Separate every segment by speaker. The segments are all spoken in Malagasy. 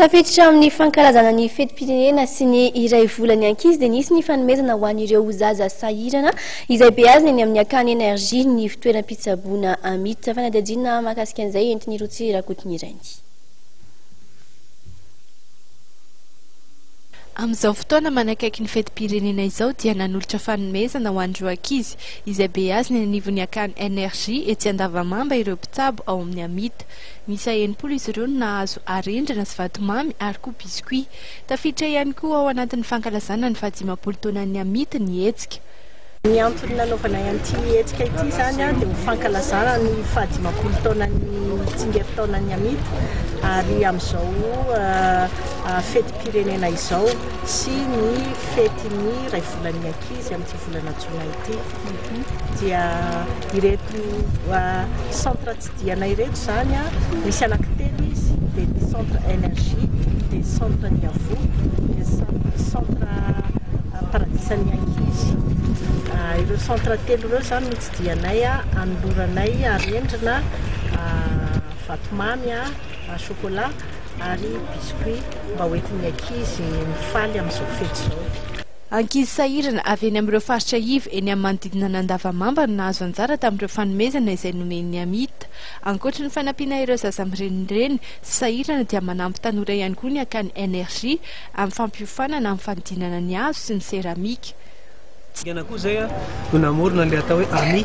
Speaker 1: Tafiditra amin'ny fankalazana ny fetim-pirenena sy ny iray volany ankizy dia nisy ny fanomezana ho an'ireo zaza sahirana izay beazina eny amin'ny akany energia ny fitoeram-pitsaboana Amita. Fanadihadiana mahakasika an'izay entiny Rotsy Rakotony Raindy.
Speaker 2: Amin'izao fotoana manakaiky ny fetim-pirenena izao dia nanolotra fanomezana ho an'ireo ankizy izay beazina ny anivon'ny akany energia etsy Andavamamba ireo mpitsabo ao amin'ny Amita. Misa 80 izy ireo no nahazo arendrina sy vatomamy ary koa biskuit. Tafiditra ihany koa ao anatin'ny fankalazana ny 20 taonan'ny Amita ny hetsika.
Speaker 3: Ny antony nanaovana an'ity hetsika ity zany dia mifankalazana ny 20 taonan'ny tsingeritaonan'ny Amita ary amin'izao fetim-pirenena izao sy ny fetin'ny iray volan'ny ankizy amin'ity volana Jona ity dia ireto centre tsidiana ireto zany misy anankitelo izy dia ny centre énergie dia centre Niavo dia centre paradisan'ny ankizy. Ireo centre telo ireo zany no tsidianay anoloranay arendrina vatomamy chocolat ary biscuit mba hoentin'ny ankizy mifaly amin'izao fety izao.
Speaker 2: Ankizy sahirana avy eny amin'ireo faritra Iva eny amin'ny manodidina an'Andavamamba no nahazo anjara tamin'ireo fanomezana izay nomen'ny Amita. Ankoatra ny fanampiana ireo zaza mirenireny sy sahirana dia manampy tanora ihany koa ny akany energia amin'ny fampiofanana amin'ny fanodinana ny hazo sy ny seramika.
Speaker 4: Tsigana koa zay no namorona le atao hoe Ami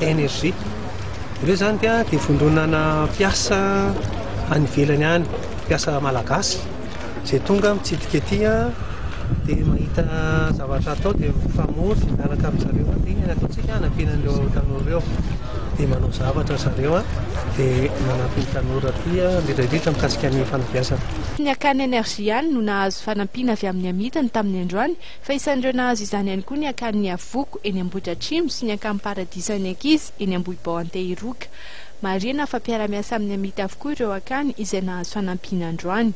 Speaker 4: Energie. Ireo zany dia vondronana mpiasa any ivelany any, mpiasa malagasy zay tonga mitsidika ety dia mahita zavatra atao dia mifamory miaraka amin'izareo dia ataontsika hanampianan'ireo tanora ireo dia manao zavatra zareo dia manampy ny tanora aty indrindra mikasika ny fanabeazana.
Speaker 2: Ny akany energia no nahazo fanampiana avy amin'ny Amita ny tamin'ny androany fa isan'ireo nahazo izany ihany koa ny akany Niavoko eny Ambohidratrimo sy ny akany Paradisan'ny ankizy eny Ambohibao Antehiroka. Marina fa mpiara-miasa amin'ny Amita avokoa ireo akany izay nahazo fanampiana androany.